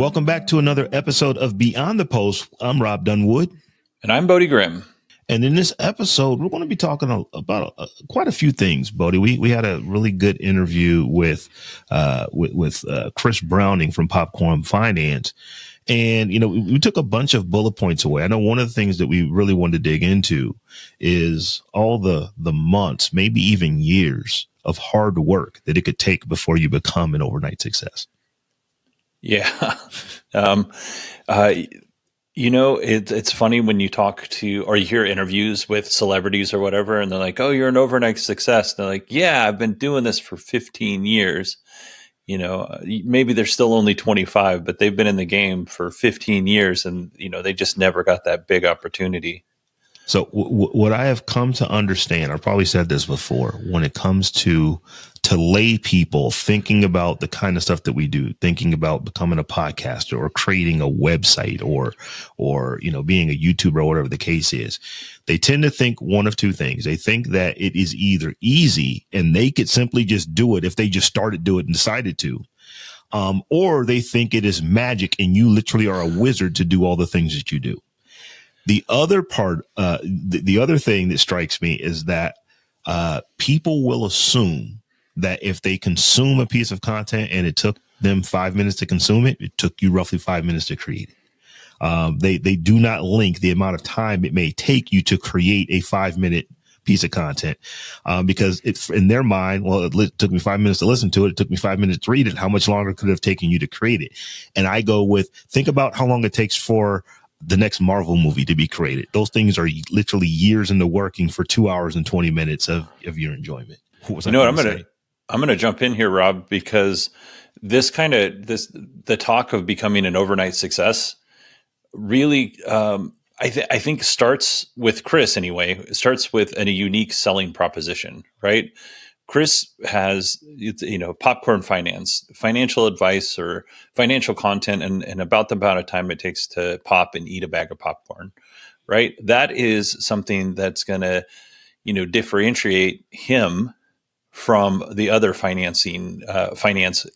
Welcome back to another episode of Beyond the Post. I'm Robb Dunwood. And I'm Bodie Grimm. And in this episode, we're going to be talking about quite a few things, Bodie. We had a really good interview with Chris Browning from Popcorn Finance. And, we took a bunch of bullet points away. I know one of the things that we really wanted to dig into is all the months, maybe even years of hard work that it could take before you become an overnight success. Yeah. It's funny when you talk to, or you hear interviews with celebrities or whatever, and they're like, oh, you're an overnight success. And they're like, yeah, I've been doing this for 15 years. Maybe they're still only 25, but they've been in the game for 15 years and, they just never got that big opportunity. So what I have come to understand, I've probably said this before, when it comes to lay people thinking about the kind of stuff that we do, thinking about becoming a podcaster or creating a website or being a YouTuber or whatever the case is, they tend to think one of two things. They think that it is either easy and they could simply just do it if they just started to do it and decided to, or they think it is magic and you literally are a wizard to do all the things that you do. The other part, the other thing that strikes me is that people will assume that if they consume a piece of content and it took them 5 minutes to consume it, it took you roughly 5 minutes to create it. They do not link the amount of time it may take you to create a 5-minute piece of content because it's in their mind, well, it took me 5 minutes to listen to it. It took me 5 minutes to read it. How much longer could it have taken you to create it? And I go with, think about how long it takes for the next Marvel movie to be created. Those things are literally years into working for 2 hours and 20 minutes of your enjoyment. I'm going to jump in here, Rob, because the talk of becoming an overnight success really, I think starts with Chris anyway. It starts with a unique selling proposition, right? Chris has, Popcorn Finance, financial advice or financial content and about the amount of time it takes to pop and eat a bag of popcorn, right? That is something that's going to, differentiate him from the other finance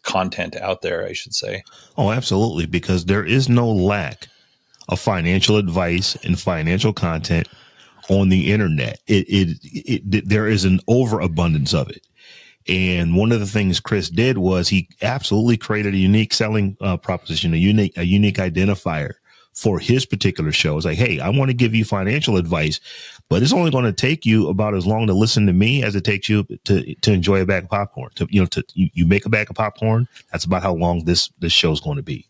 content out there, I should say. Oh, absolutely. Because there is no lack of financial advice and financial content on the internet. There is an overabundance of it. And one of the things Chris did was he absolutely created a unique selling proposition, a unique identifier for his particular show. It's like, hey, I want to give you financial advice, but it's only going to take you about as long to listen to me as it takes you to enjoy a bag of popcorn. You make a bag of popcorn. That's about how long this show is going to be.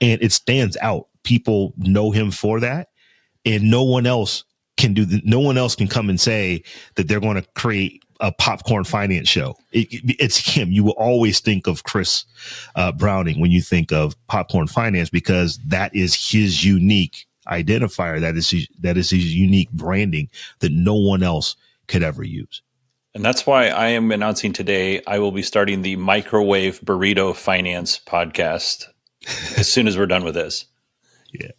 And it stands out. People know him for that, and no one else can come and say that they're going to create a popcorn finance show. It's him. You will always think of Chris Browning when you think of Popcorn Finance, because that is his unique identifier. That is his unique branding that no one else could ever use. And that's why I am announcing today I will be starting the Microwave Burrito Finance podcast as soon as we're done with this. Yeah.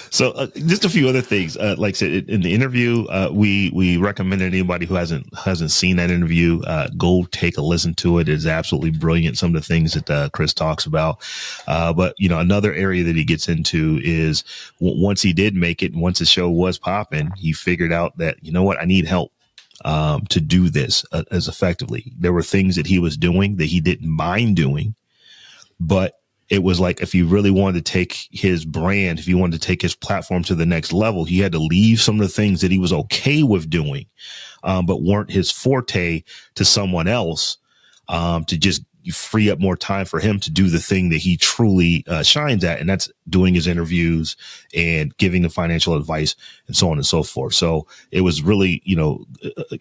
So just a few other things. Like I said, in the interview, we recommended anybody who hasn't seen that interview, go take a listen to it. It's absolutely brilliant. Some of the things that Chris talks about. But, another area that he gets into is once he did make it, once the show was popping, he figured out that, I need help to do this as effectively. There were things that he was doing that he didn't mind doing, but it was like, if he really wanted to take his brand, if he wanted to take his platform to the next level, he had to leave some of the things that he was okay with doing, but weren't his forte, to someone else, to just free up more time for him to do the thing that he truly shines at. And that's doing his interviews and giving the financial advice and so on and so forth. So it was really,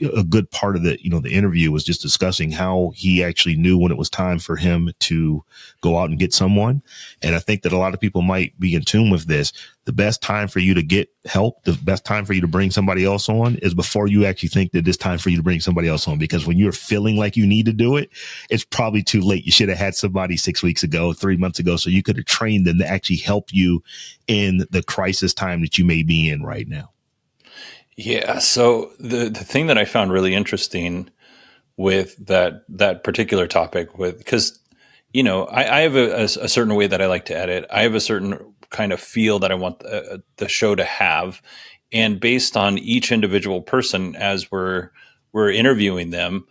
a good part of the interview was just discussing how he actually knew when it was time for him to go out and get someone. And I think that a lot of people might be in tune with this. The best time for you to get help, the best time for you to bring somebody else on is before you actually think that it's time for you to bring somebody else on. Because when you're feeling like you need to do it, it's probably too late. You should have had somebody 6 weeks ago, 3 months ago, so you could have trained them to actually help you in the crisis time that you may be in right now. Yeah. So the thing that I found really interesting with that particular topic, because I have a certain way that I like to edit. I have a certain kind of feel that I want the show to have. And based on each individual person, as we're interviewing them,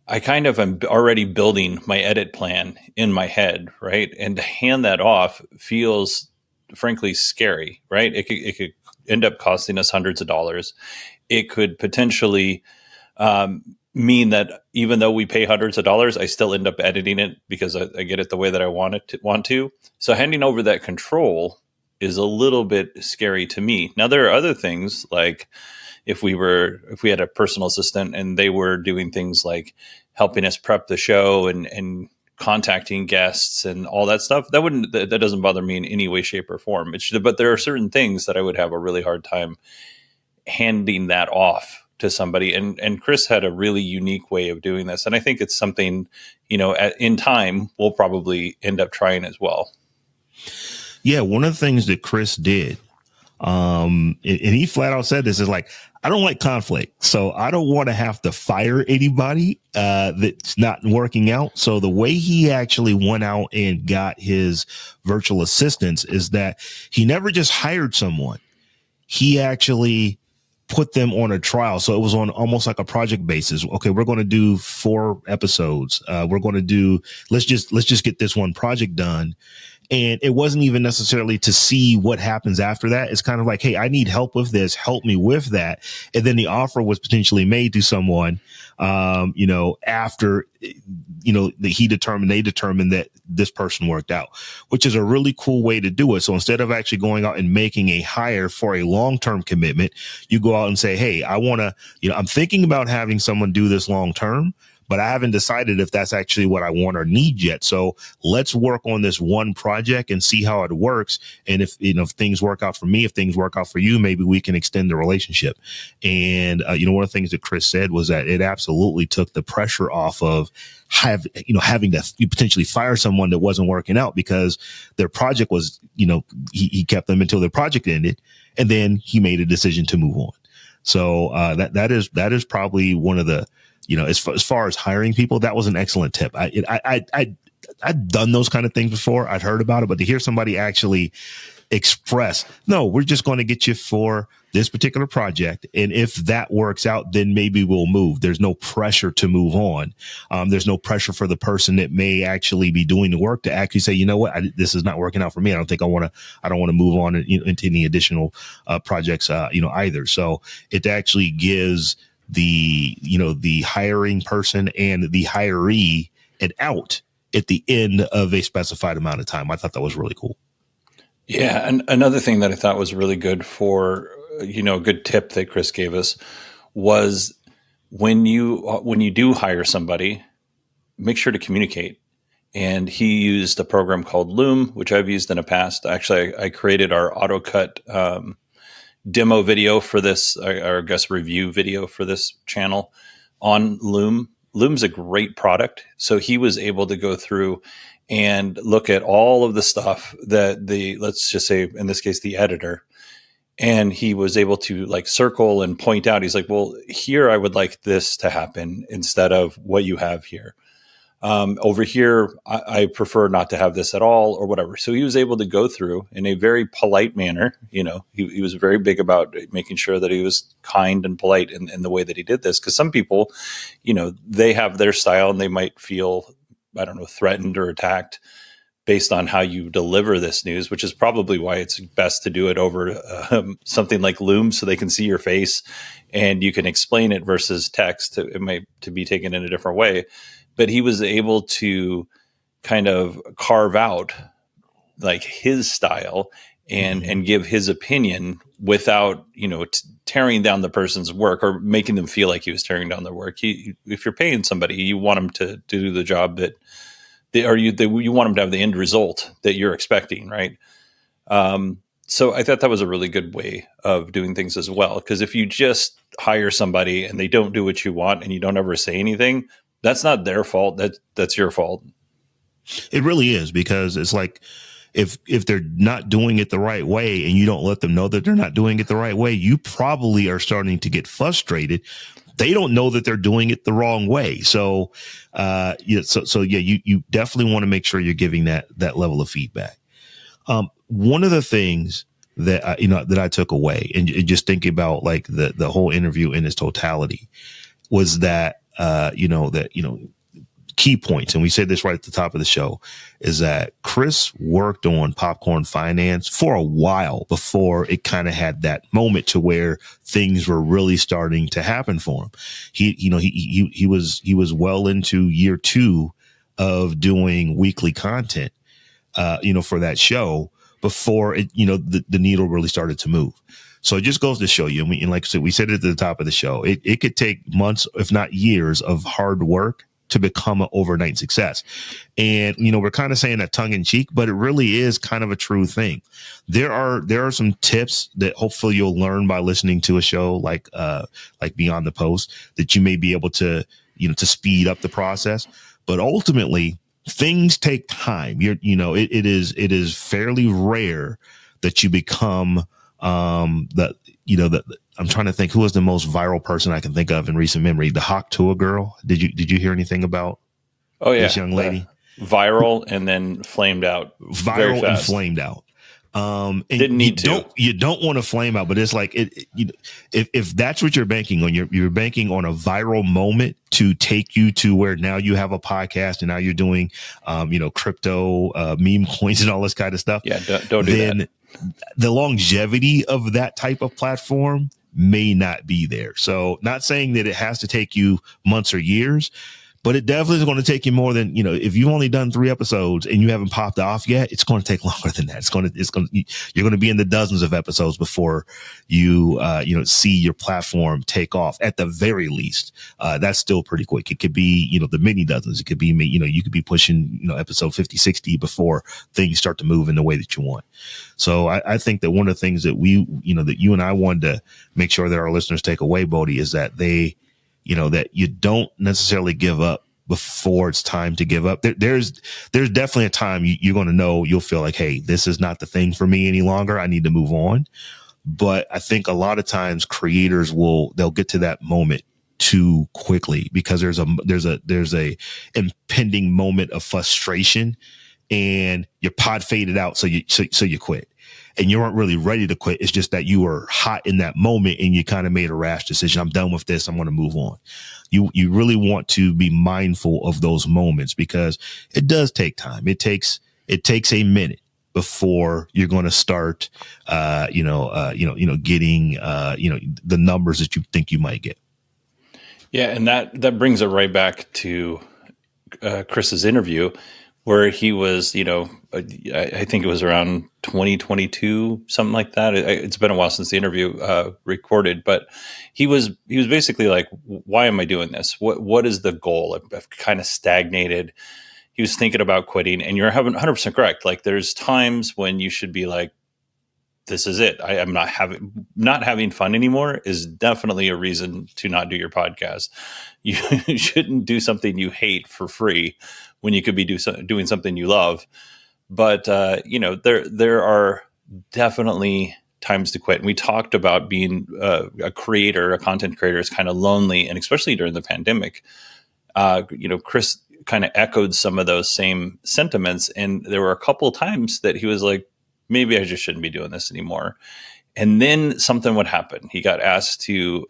I kind of am already building my edit plan in my head, right? And to hand that off feels, frankly, scary, right? It could end up costing us hundreds of dollars. It could potentially mean that even though we pay hundreds of dollars, I still end up editing it because I get it the way that I want to. So handing over that control is a little bit scary to me. Now there are other things like if we had a personal assistant and they were doing things like helping us prep the show and contacting guests and all that stuff, that doesn't bother me in any way, shape, or form. But there are certain things that I would have a really hard time handing that off to somebody. And Chris had a really unique way of doing this. And I think it's something, in time, we'll probably end up trying as well. Yeah. One of the things that Chris did, and he flat out said this, is like, I don't like conflict. So I don't want to have to fire anybody that's not working out. So the way he actually went out and got his virtual assistants is that he never just hired someone. He actually put them on a trial. So it was on almost like a project basis. Okay, we're going to do 4 episodes. We're going to do, let's just get this one project done. And it wasn't even necessarily to see what happens after that. It's kind of like, hey, I need help with this. Help me with that. And then the offer was potentially made to someone, after, they determined that this person worked out, which is a really cool way to do it. So instead of actually going out and making a hire for a long-term commitment, you go out and say, hey, I want to, I'm thinking about having someone do this long-term, but I haven't decided if that's actually what I want or need yet. So let's work on this one project and see how it works. And if things work out for me, if things work out for you, maybe we can extend the relationship. And, one of the things that Chris said was that it absolutely took the pressure off of having to potentially fire someone that wasn't working out, because their project was, he kept them until their project ended, and then he made a decision to move on. So that is probably one of the, as far as hiring people, that was an excellent tip. I'd done those kind of things before. I'd heard about it, but to hear somebody actually express, no, we're just going to get you for this particular project. And if that works out, then maybe we'll move. There's no pressure to move on. There's no pressure for the person that may actually be doing the work to actually say, you know what, this is not working out for me. I don't want to move on into any additional projects, either. So it actually gives the hiring person and the hiree an out at the end of a specified amount of time. I thought that was really cool. Yeah. And another thing that I thought was really good for, a good tip that Chris gave us was when you do hire somebody, make sure to communicate. And he used a program called Loom, which I've used in the past. Actually, I created our AutoCut, demo video for this, or I guess review video for this channel on Loom. Loom's a great product. So he was able to go through and look at all of the stuff that let's just say in this case, the editor, and he was able to like circle and point out, he's like, well, here I would like this to happen instead of what you have here. Over here, I prefer not to have this at all or whatever. So he was able to go through in a very polite manner. He was very big about making sure that he was kind and polite in the way that he did this. Because some people, they have their style and they might feel, I don't know, threatened or attacked based on how you deliver this news, which is probably why it's best to do it over something like Loom so they can see your face and you can explain it versus text. To be taken in a different way. But he was able to kind of carve out like his style and give his opinion without, tearing down the person's work or making them feel like he was tearing down their work. If you're paying somebody, you want them to do the job you want them to have the end result that you're expecting. Right. So I thought that was a really good way of doing things as well. Because if you just hire somebody and they don't do what you want and you don't ever say anything, that's not their fault. That's your fault. It really is, because it's like if they're not doing it the right way and you don't let them know that they're not doing it the right way, you probably are starting to get frustrated they don't know that they're doing it the wrong way. So, you definitely want to make sure you're giving that level of feedback. One of the things that I took away, and just thinking about like the whole interview in its totality, was that key points, and we said this right at the top of the show, is that Chris worked on Popcorn Finance for a while before it kind of had that moment to where things were really starting to happen for him. He was well into year 2 of doing weekly content, for that show before it, the needle really started to move. So it just goes to show you, and like I said, we said it at the top of the show, it could take months, if not years, of hard work to become an overnight success. And, we're kind of saying that tongue in cheek, but it really is kind of a true thing. There are some tips that hopefully you'll learn by listening to a show like Beyond the Post, that you may be able to, to speed up the process. But ultimately, things take time. It is fairly rare that you become, I'm trying to think who was the most viral person I can think of in recent memory. The Hawk Tua girl. Did you hear anything about this young lady? Viral and then flamed out. Viral and flamed out. And didn't need to. You don't want to flame out, but it's like if that's what you're banking on, you're banking on a viral moment to take you to where now you have a podcast and now you're doing, crypto, meme coins and all this kind of stuff. Yeah, don't do that. The longevity of that type of platform may not be there. So not saying that it has to take you months or years, but it definitely is going to take you more than, if you've only done 3 episodes and you haven't popped off yet, it's going to take longer than that. You're going to be in the dozens of episodes before you, see your platform take off at the very least. That's still pretty quick. It could be, the mini dozens. It could be, you could be pushing, episode 50, 60 before things start to move in the way that you want. So I think that one of the things that that you and I wanted to make sure that our listeners take away, Bodie, is that that you don't necessarily give up before it's time to give up. There's definitely a time you're going to know, you'll feel like, hey, this is not the thing for me any longer. I need to move on. But I think a lot of times creators they'll get to that moment too quickly because there's a impending moment of frustration and your pod faded out. So you quit. And you weren't really ready to quit. It's just that you were hot in that moment and you kind of made a rash decision. I'm done with this. I'm going to move on. You really want to be mindful of those moments because it does take time. It takes a minute before you're going to start, getting, the numbers that you think you might get. Yeah. And that brings it right back to Chris's interview, where he was, I think it was around 2022, something like that. It's been a while since the interview recorded, but he was basically like, why am I doing this? What is the goal? I've kind of stagnated. He was thinking about quitting, and you're 100% correct. Like there's times when you should be like, this is it. I'm not having fun anymore is definitely a reason to not do your podcast. You shouldn't do something you hate for free when you could be doing something you love. But, there are definitely times to quit. And we talked about being a content creator is kind of lonely. And especially during the pandemic, Chris kind of echoed some of those same sentiments. And there were a couple of times that he was like, maybe I just shouldn't be doing this anymore. And then something would happen. He got asked to,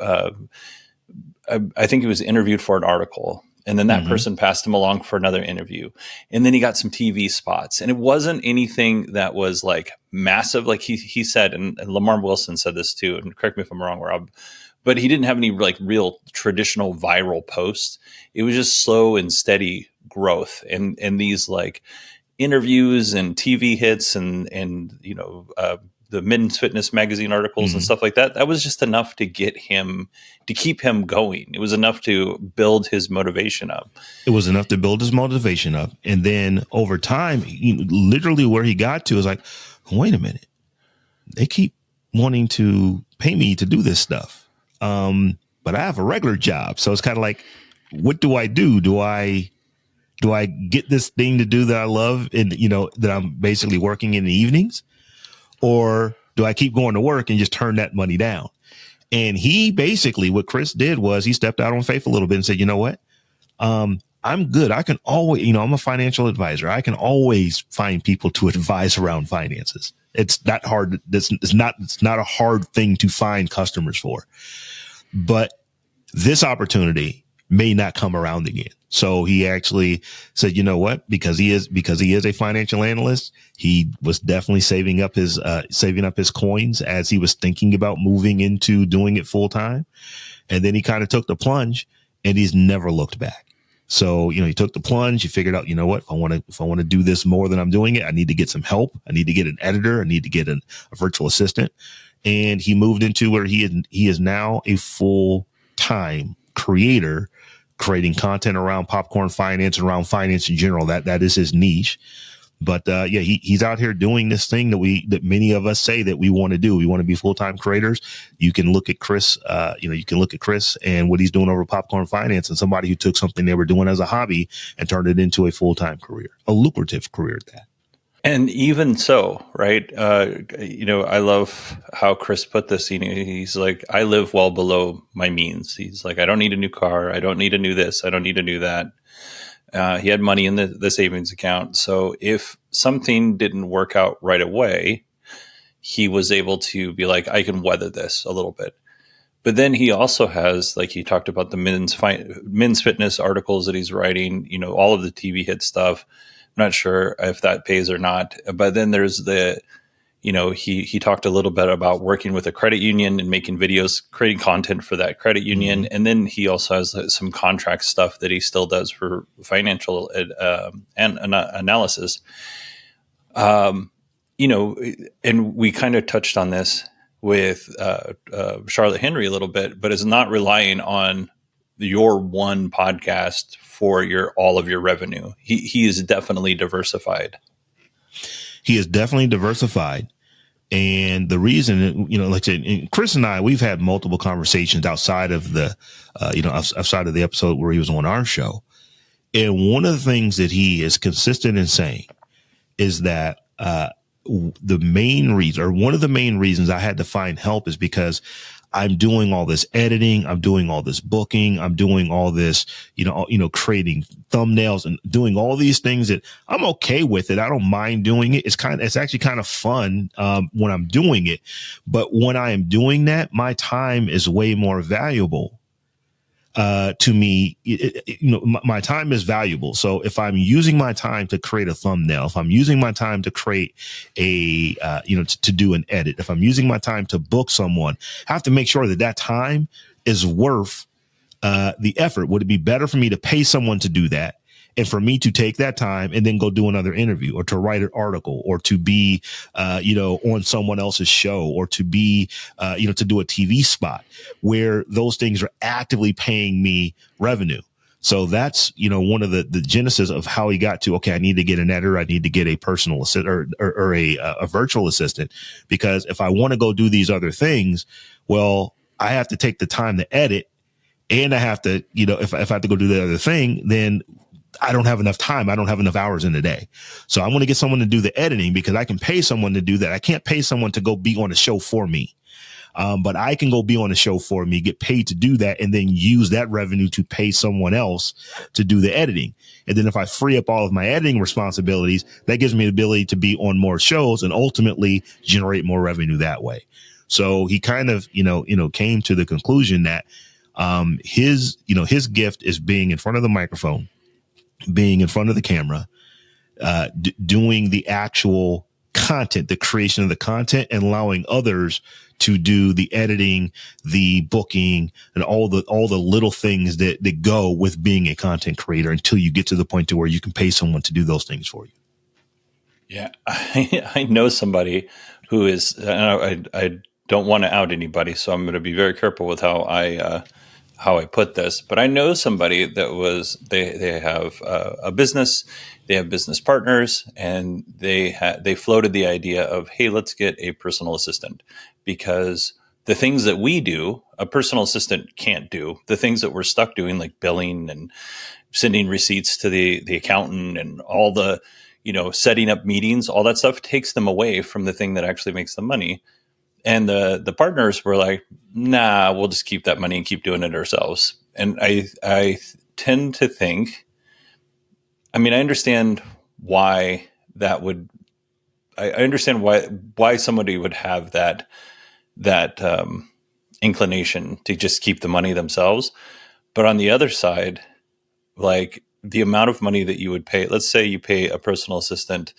I think he was interviewed for an article. And then that person passed him along for another interview. And then he got some TV spots. And it wasn't anything that was like massive. Like he said, and Lamar Wilson said this too, and correct me if I'm wrong, Rob, but he didn't have any like real traditional viral posts. It was just slow and steady growth. And these like interviews and TV hits and the Men's Fitness magazine articles and stuff like that. That was just enough to keep him going. It was enough to build his motivation up. And then over time, literally where he got to is like, wait a minute, they keep wanting to pay me to do this stuff. But I have a regular job. So it's kind of like, what do I do? Do I get this thing to do that I love and, that I'm basically working in the evenings? Or do I keep going to work and just turn that money down? And he basically, what Chris did was he stepped out on faith a little bit and said, you know what? I'm good. I can always, I'm a financial advisor. I can always find people to advise around finances. It's not hard. It's not a hard thing to find customers for, but this opportunity may not come around again. So he actually said, you know what? Because he is a financial analyst, he was definitely saving up his coins as he was thinking about moving into doing it full time. And then he kind of took the plunge and he's never looked back. So, he took the plunge. He figured out, you know what, if I want to do this more than I'm doing it, I need to get some help. I need to get an editor. I need to get a virtual assistant. And he moved into where he is now a full time creator, creating content around popcorn finance and around finance in general. That is his niche. But he's out here doing this thing that many of us say that we want to do. We want to be full-time creators. You can look at Chris, and what he's doing over Popcorn Finance, and somebody who took something they were doing as a hobby and turned it into a full-time career, a lucrative career at that. And even so, right? I love how Chris put this. He's like, I live well below my means. He's like, I don't need a new car. I don't need to do this. I don't need to do that. He had money in the savings account. So if something didn't work out right away, he was able to be like, I can weather this a little bit. But then he also has, like he talked about the men's fitness articles that he's writing, all of the TV hit stuff. I'm not sure if that pays or not. But then there's he talked a little bit about working with a credit union and making videos, creating content for that credit union. Mm-hmm. And then he also has some contract stuff that he still does for financial and analysis. And we kind of touched on this with Charlotte Henry a little bit, but it's not relying on your one podcast for all of your revenue. He is definitely diversified. He is definitely diversified. And the reason, like I said, Chris and I, we've had multiple conversations outside of outside of the episode where he was on our show. And one of the things that he is consistent in saying is that the main reason, or one of the main reasons I had to find help, is because I'm doing all this editing. I'm doing all this booking. I'm doing all this, creating thumbnails and doing all these things that I'm okay with it. I don't mind doing it. It's actually kind of fun, when I'm doing it. But when I am doing that, my time is way more valuable. To me, my time is valuable. So if I'm using my time to create a thumbnail, if I'm using my time to create to do an edit, if I'm using my time to book someone, I have to make sure that time is worth the effort. Would it be better for me to pay someone to do that, and for me to take that time and then go do another interview, or to write an article, or to be, on someone else's show, or to be, to do a TV spot where those things are actively paying me revenue. So that's, one of the genesis of how he got to, okay, I need to get an editor. I need to get a personal assistant or a virtual assistant, because if I want to go do these other things, well, I have to take the time to edit, and I have to, if I have to go do the other thing, then I don't have enough time. I don't have enough hours in the day. So I want to get someone to do the editing, because I can pay someone to do that. I can't pay someone to go be on a show for me. But I can go be on a show for me, get paid to do that, and then use that revenue to pay someone else to do the editing. And then if I free up all of my editing responsibilities, that gives me the ability to be on more shows and ultimately generate more revenue that way. So he kind of, came to the conclusion that his gift is being in front of the microphone, being in front of the camera, doing the actual content, the creation of the content, and allowing others to do the editing, the booking, and all the little things that go with being a content creator, until you get to the point to where you can pay someone to do those things for you. Yeah. I know somebody who is, I don't want to out anybody, so I'm going to be very careful with how I put this, but I know somebody that they have a business, they have business partners, and they floated the idea of, hey, let's get a personal assistant, because the things that we do, a personal assistant can't do. The things that we're stuck doing, like billing and sending receipts to the accountant and all the, setting up meetings, all that stuff takes them away from the thing that actually makes them money. And the partners were like, nah, we'll just keep that money and keep doing it ourselves. And I tend to think, I mean, I understand why that would, I understand why somebody would have that inclination to just keep the money themselves. But on the other side, like the amount of money that you would pay, let's say you pay a personal assistant,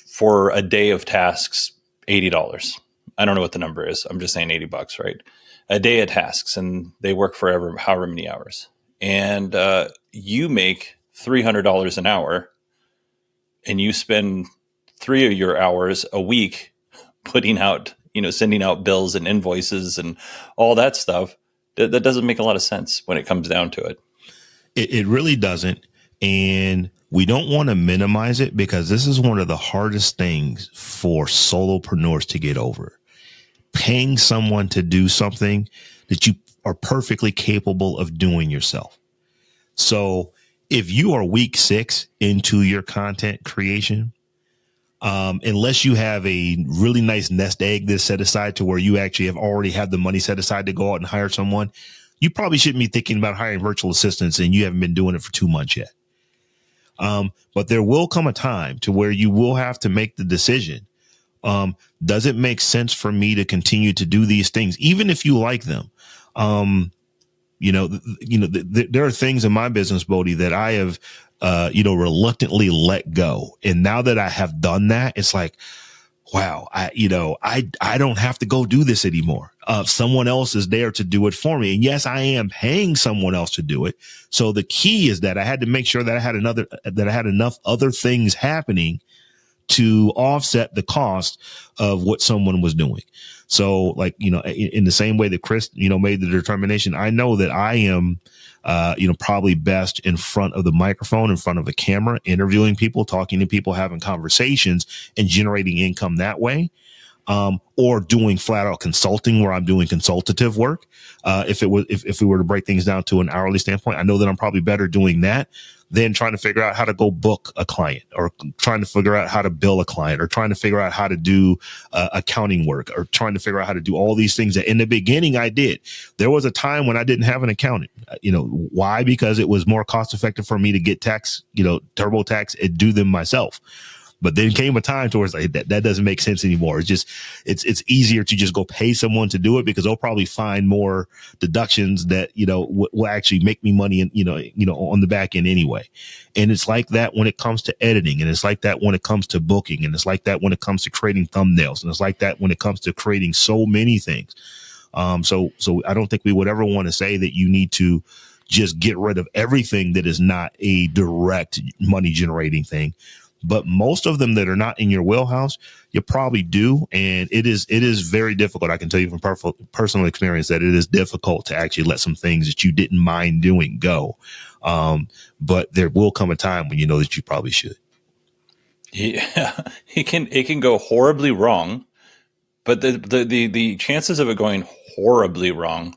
for a day of tasks, $80. I don't know what the number is. I'm just saying $80, right? A day of tasks, and they work for however many hours. And you make $300 an hour, and you spend 3 of your hours a week putting out, sending out bills and invoices and all that stuff. That doesn't make a lot of sense when it comes down to it. It really doesn't. And we don't want to minimize it, because this is one of the hardest things for solopreneurs to get over. Paying someone to do something that you are perfectly capable of doing yourself. So if you are week 6 into your content creation, unless you have a really nice nest egg that's set aside to where you actually have already had the money set aside to go out and hire someone, you probably shouldn't be thinking about hiring virtual assistants, and you haven't been doing it for 2 months yet. But there will come a time to where you will have to make the decision. Does it make sense for me to continue to do these things, even if you like them? There are things in my business, Bodie, that I have, reluctantly let go. And now that I have done that, it's like, wow, I don't have to go do this anymore. Someone else is there to do it for me. And yes, I am paying someone else to do it. So the key is that I had to make sure that I had enough other things happening to offset the cost of what someone was doing. So in the same way that Chris, made the determination, I know that I am, probably best in front of the microphone, in front of a camera, interviewing people, talking to people, having conversations, and generating income that way. Or doing flat out consulting, where I'm doing consultative work. If we were to break things down to an hourly standpoint, I know that I'm probably better doing that than trying to figure out how to go book a client, or trying to figure out how to bill a client, or trying to figure out how to do accounting work, or trying to figure out how to do all these things that in the beginning I did. There was a time when I didn't have an accountant. Why? Because it was more cost effective for me to get tax, TurboTax, and do them myself. But then came a time towards like that doesn't make sense anymore. It's just, it's easier to just go pay someone to do it, because they'll probably find more deductions that, will actually make me money and, on the back end anyway. And it's like that when it comes to editing, and it's like that when it comes to booking, and it's like that when it comes to creating thumbnails, and it's like that when it comes to creating so many things. So I don't think we would ever want to say that you need to just get rid of everything that is not a direct money generating thing. But most of them that are not in your wheelhouse, you probably do. And it is very difficult. I can tell you from personal experience that it is difficult to actually let some things that you didn't mind doing go. But there will come a time when you know that you probably should. Yeah, it can go horribly wrong, but the chances of it going horribly wrong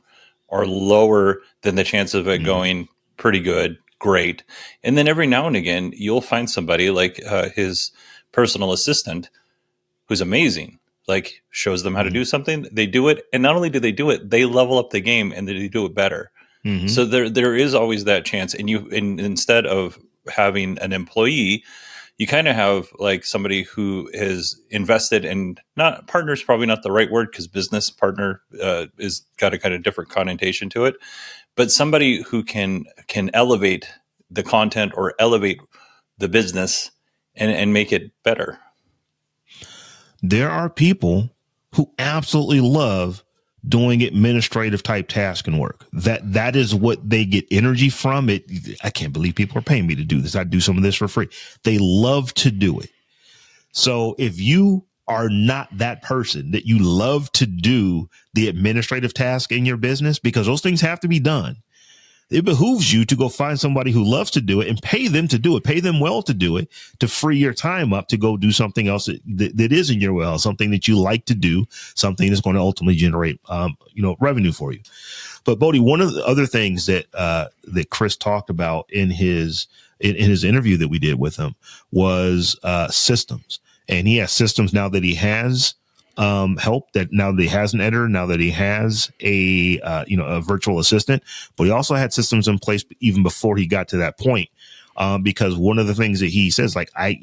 are lower than the chance of it going pretty good. Great. And then every now and again, you'll find somebody like his personal assistant who's amazing, like shows them how to do something. They do it. And not only do they do it, they level up the game and they do it better. Mm-hmm. So there is always that chance. And instead of having an employee, you kind of have like somebody who is invested in, not partner's probably not the right word, because business partner is got a kind of different connotation to it. But somebody who can elevate the content or elevate the business and make it better. There are people who absolutely love doing administrative type task and work. That is what they get energy from. It. I can't believe people are paying me to do this. I do some of this for free. They love to do it. So if you are not that person that you love to do the administrative task in your business, because those things have to be done, it behooves you to go find somebody who loves to do it and pay them to do it, pay them well to do it, to free your time up to go do something else that is in your well, something that you like to do, something that's going to ultimately generate, revenue for you. But Bodie, one of the other things that Chris talked about in his interview that we did with him was systems. And he has systems now that he has help, that now that he has an editor, now that he has a virtual assistant, but he also had systems in place even before he got to that point. Because one of the things that he says, like, I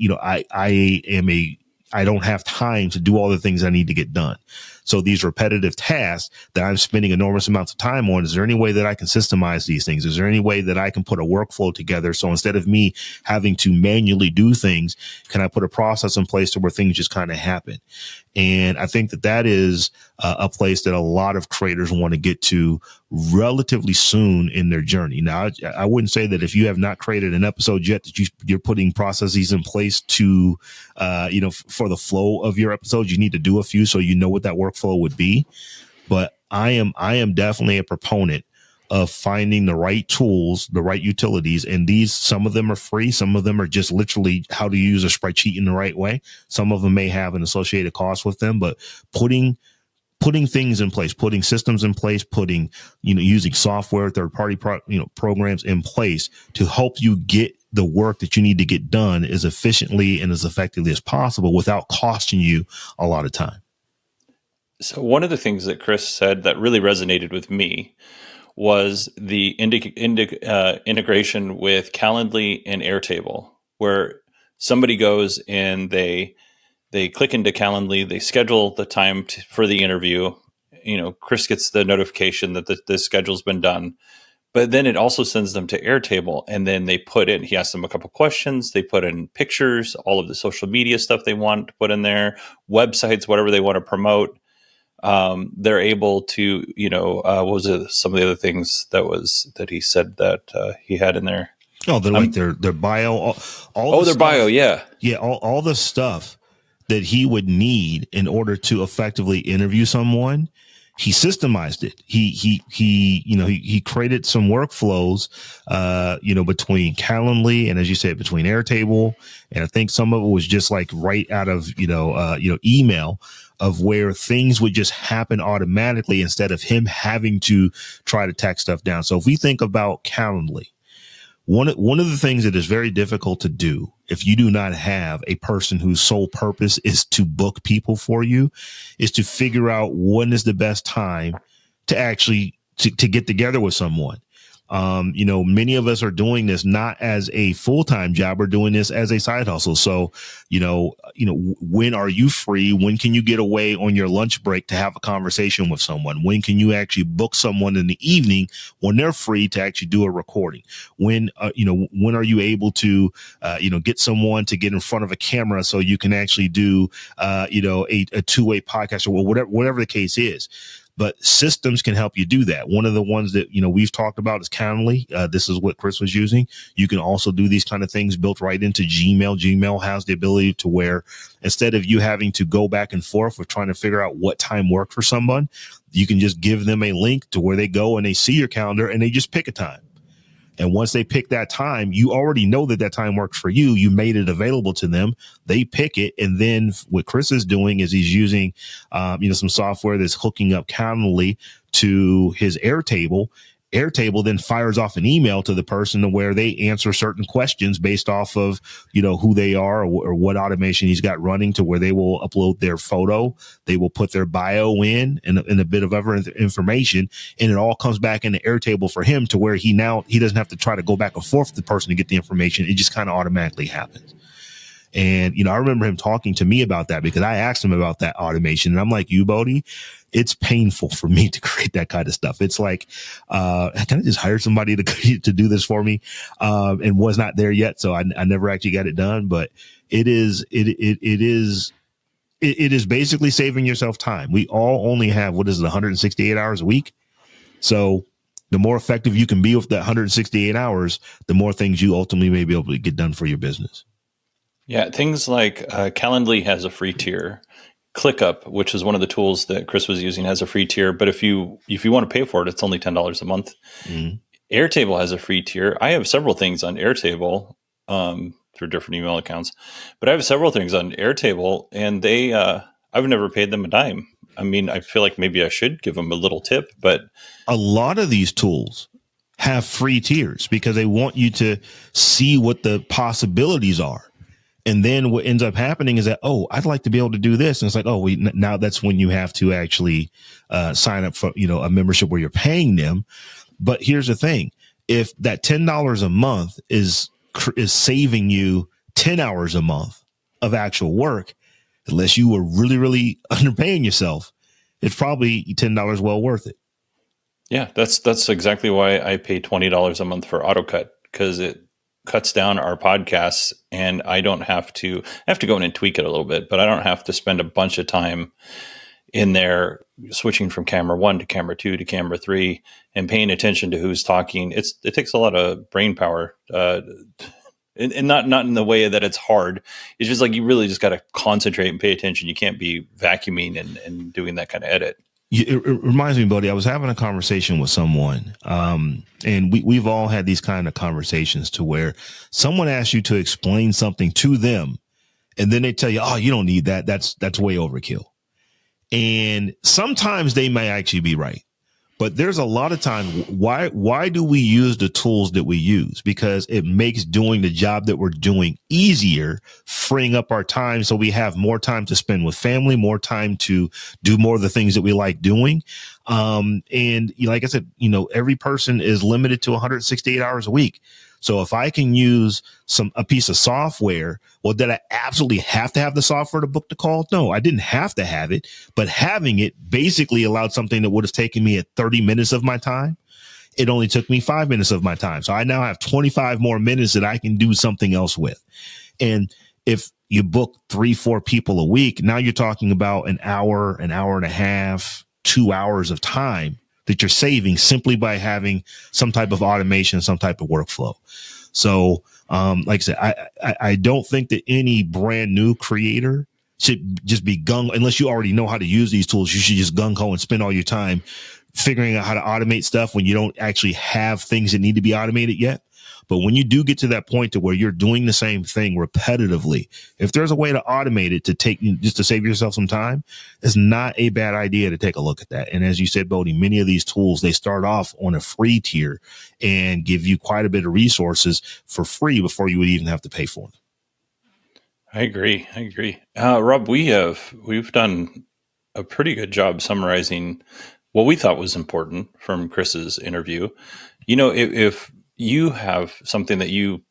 don't have time to do all the things I need to get done. So these repetitive tasks that I'm spending enormous amounts of time on, is there any way that I can systemize these things? Is there any way that I can put a workflow together? So instead of me having to manually do things, can I put a process in place to where things just kind of happen? And I think that is a place that a lot of creators want to get to relatively soon in their journey. Now, I wouldn't say that if you have not created an episode yet, that you're putting processes in place to, for the flow of your episodes. You need to do a few so you know what that workflow would be. But I am definitely a proponent of finding the right tools, the right utilities. And some of them are free. Some of them are just literally how to use a spreadsheet in the right way. Some of them may have an associated cost with them, but putting things in place, putting systems in place, using software, third-party programs in place to help you get the work that you need to get done as efficiently and as effectively as possible without costing you a lot of time. So one of the things that Chris said that really resonated with me was the integration with Calendly and Airtable, where somebody goes and they click into Calendly, they schedule the time for the interview. Chris gets the notification that the schedule's been done, but then it also sends them to Airtable, and then he asks them a couple questions. They put in pictures, all of the social media stuff they want to put in there, websites, whatever they want to promote. They're able to, what was it? Some of the other things that he said that he had in there. Oh, they're like their bio. All their bio. Yeah. Yeah. All the stuff that he would need in order to effectively interview someone. He systemized it. He created some workflows, between Calendly and, as you said, between Airtable. And I think some of it was just like right out of, email, of where things would just happen automatically instead of him having to try to tack stuff down. So if we think about Calendly, one of the things that is very difficult to do if you do not have a person whose sole purpose is to book people for you is to figure out when is the best time to actually to get together with someone. Many of us are doing this not as a full-time job. We're doing this as a side hustle. So, when are you free? When can you get away on your lunch break to have a conversation with someone? When can you actually book someone in the evening when they're free to actually do a recording? When are you able to, get someone to get in front of a camera so you can actually do, a two-way podcast or whatever the case is. But systems can help you do that. One of the ones that, we've talked about is Calendly. This is what Chris was using. You can also do these kind of things built right into Gmail. Gmail has the ability to where instead of you having to go back and forth with trying to figure out what time worked for someone, you can just give them a link to where they go and they see your calendar and they just pick a time. And once they pick that time, you already know that time works for you. You made it available to them. They pick it. And then what Chris is doing is he's using, some software that's hooking up Calendly to his Airtable. Airtable then fires off an email to the person to where they answer certain questions based off of, who they are or what automation he's got running, to where they will upload their photo. They will put their bio in a bit of other information, and it all comes back into Airtable for him to where he doesn't have to try to go back and forth with the person to get the information. It just kind of automatically happens. And, I remember him talking to me about that because I asked him about that automation, and I'm like, Bodie, it's painful for me to create that kind of stuff. It's like, can I just hire somebody to do this for me? And was not there yet. So I never actually got it done, but it is basically saving yourself time. We all only have, 168 hours a week. So the more effective you can be with that 168 hours, the more things you ultimately may be able to get done for your business. Yeah, things like Calendly has a free tier. ClickUp, which is one of the tools that Chris was using, has a free tier. But if you want to pay for it, it's only $10 a month. Mm-hmm. Airtable has a free tier. I have several things on Airtable through different email accounts, but I have several things on Airtable, and I've never paid them a dime. I mean, I feel like maybe I should give them a little tip, but a lot of these tools have free tiers because they want you to see what the possibilities are. And then what ends up happening is that, oh, I'd like to be able to do this. And it's like, oh, now that's when you have to actually sign up for, a membership where you're paying them. But here's the thing. If that $10 a month is saving you 10 hours a month of actual work, unless you were really, really underpaying yourself, it's probably $10 well worth it. Yeah, that's exactly why I pay $20 a month for AutoCut, because it cuts down our podcasts, and I have to go in and tweak it a little bit, but I don't have to spend a bunch of time in there switching from camera 1 to camera 2 to camera 3 and paying attention to who's talking. It takes a lot of brain power, and not in the way that it's hard. It's just like you really just got to concentrate and pay attention. You can't be vacuuming and doing that kind of edit. It reminds me, Bodie, I was having a conversation with someone, and we've all had these kind of conversations to where someone asks you to explain something to them, and then they tell you, oh, you don't need that. That's way overkill. And sometimes they may actually be right. But there's a lot of time. Why do we use the tools that we use? Because it makes doing the job that we're doing easier, freeing up our time so we have more time to spend with family, more time to do more of the things that we like doing. And like I said, every person is limited to 168 hours a week. So if I can use a piece of software, well, did I absolutely have to have the software to book the call? No, I didn't have to have it, but having it basically allowed something that would have taken me at 30 minutes of my time. It only took me 5 minutes of my time. So I now have 25 more minutes that I can do something else with. And if you book 3-4 people a week, now you're talking about an hour and a half, 2 hours of time that you're saving simply by having some type of automation, some type of workflow. So, like I said, I don't think that any brand new creator should just be unless you already know how to use these tools. You should just gung ho and spend all your time figuring out how to automate stuff when you don't actually have things that need to be automated yet. But when you do get to that point to where you're doing the same thing repetitively, if there's a way to automate it just to save yourself some time, it's not a bad idea to take a look at that. And as you said, Bodie, many of these tools, they start off on a free tier and give you quite a bit of resources for free before you would even have to pay for them. I agree. Rob, we've done a pretty good job summarizing what we thought was important from Chris's interview. If you have something that you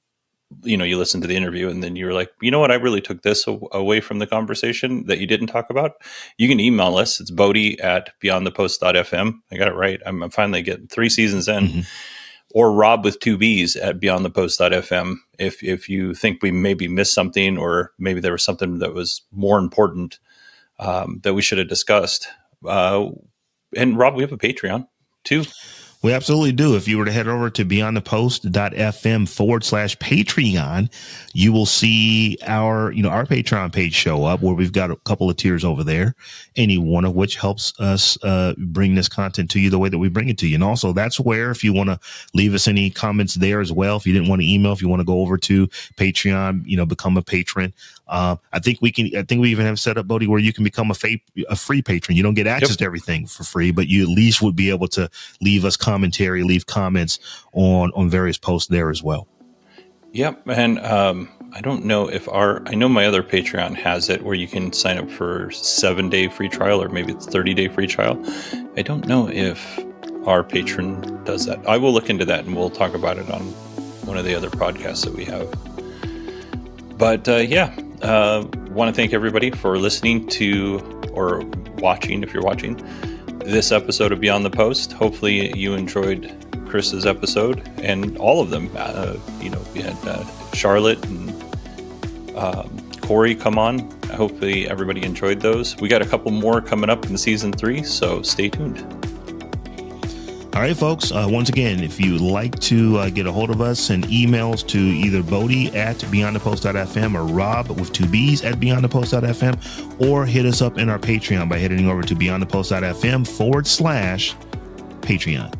listen to the interview and then you're like, you know what, I really took this away from the conversation that you didn't talk about, you can email us. It's Bodie@beyondthepost.fm. I got it right. I'm finally getting 3 seasons in. Mm-hmm. Or Robb with 2 B's at beyondthepost.fm. If you think we maybe missed something, or maybe there was something that was more important that we should have discussed. And Rob, we have a Patreon too. We absolutely do. If you were to head over to beyondthepost.fm/Patreon, you will see our Patreon page show up, where we've got a couple of tiers over there, any one of which helps us bring this content to you the way that we bring it to you. And also, that's where, if you want to leave us any comments there as well, if you didn't want to email, if you want to go over to Patreon, become a patron. I think we even have set up, Bodie, where you can become a free patron. You don't get access to everything for free, but you at least would be able to leave us commentary, leave comments on various posts there as well. Yep. And I don't know if I know my other Patreon has it where you can sign up for 7-day free trial, or maybe it's 30-day free trial. I don't know if our patron does that. I will look into that, and we'll talk about it on one of the other podcasts that we have. But want to thank everybody for listening to, or watching, if you're watching, this episode of Beyond the Post. Hopefully you enjoyed Chris's episode and all of them. We had Charlotte and Corey come on. Hopefully everybody enjoyed those. We got a couple more coming up in season 3, so stay tuned. All right, folks. Once again, if you'd like to get a hold of us, send emails to either Bodie at beyondthepost.fm or Robb with 2 B's at beyondthepost.fm, or hit us up in our Patreon by heading over to beyondthepost.fm/Patreon.